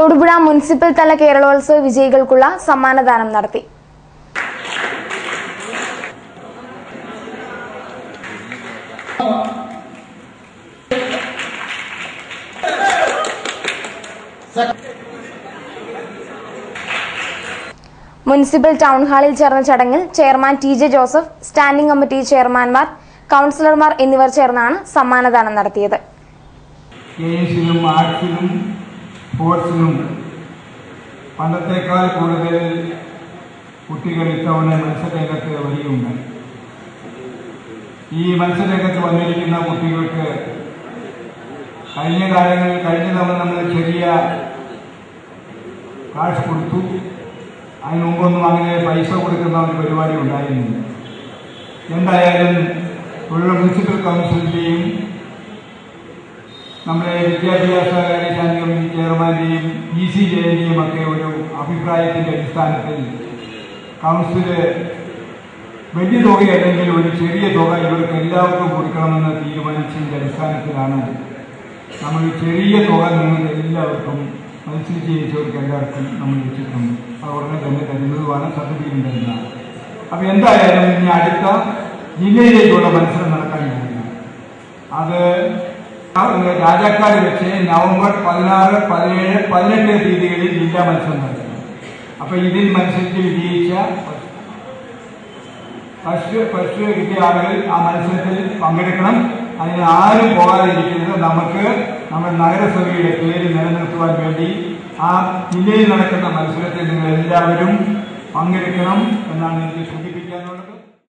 Thodupuzha municipal തല കേരളോത്സവ വിജയികൾക്കുള്ള സമ്മാനദാനം നടത്തി. Municipal town ഹാളിൽ ചേർന്ന ചടങ്ങിൽ chairman T J. Joseph, standing committee ചെയർമാൻമാർ, കൌൺസിലർമാർ എന്നിവർ ചേർന്നാണ് സമ്മാനദാനം നടത്തിയത്. പണ്ടത്തേക്കാൾ കൂടുതൽ കുട്ടികൾ ഇത്തവണ മത്സരരംഗത്ത് വരികയുണ്ട്. ഈ മത്സരരംഗത്ത് വന്നിരിക്കുന്ന കുട്ടികൾക്ക് കഴിഞ്ഞ തവണ നമ്മൾ ചെറിയ കാശ് കൊടുത്തു. അതിന് മുമ്പൊന്നും അങ്ങനെ പൈസ കൊടുക്കുന്ന ഒരു പരിപാടി ഉണ്ടായിരുന്നില്ല. എന്തായാലും തൊഴിലുറപ്പ് മുനിസിപ്പൽ കൗൺസിലിന്റെയും നമ്മുടെ വിദ്യാഭ്യാസ കാര്യ കമ്മിറ്റി ചെയർമാന്റെയും ECJന്റെയും ഒക്കെ ഒരു അഭിപ്രായത്തിന്റെ അടിസ്ഥാനത്തിൽ കൗൺസില് വലിയ തുകയല്ലെങ്കിൽ ഒരു ചെറിയ തുക ഇവർക്ക് എല്ലാവർക്കും കൊടുക്കണമെന്ന് തീരുമാനിച്ചതിന്റെ അടിസ്ഥാനത്തിലാണ് നമ്മൾ ചെറിയ തുക നിങ്ങൾ എല്ലാവർക്കും മത്സരിച്ച് ജയിച്ചവർക്ക് എല്ലാവർക്കും നമ്മൾ വെച്ചിട്ടുണ്ട്. അത് ഉടനെ തന്നെ തരുന്നതുമാണ്, സർട്ടിഫിക്കറ്റ് തരുന്നതാണ്. അപ്പൊ എന്തായാലും ഇനി അടുത്ത ജില്ലയിലേക്കുള്ള മത്സരം നടക്കാൻ പോകുന്നു. അത് രാജാക്കാട് വെച്ച് നവംബർ 16, 17, 18 തീയതികളിൽ ജില്ലാ മത്സരം നടത്തുന്നു. അപ്പൊ ഇതിൽ മത്സരിച്ച് വിജയിച്ച ഫസ്റ്റ് കിട്ടിയ ആളുകൾ ആ മത്സരത്തിൽ പങ്കെടുക്കണം. അതിന് ആരും പോകാതിരിക്കുന്നത് നമുക്ക് നമ്മുടെ നഗരസഭയുടെ പേര് നിലനിർത്തുവാൻ വേണ്ടി ആ ജില്ലയിൽ നടക്കുന്ന മത്സരത്തിൽ നിങ്ങൾ എല്ലാവരും പങ്കെടുക്കണം എന്നാണ് എനിക്ക്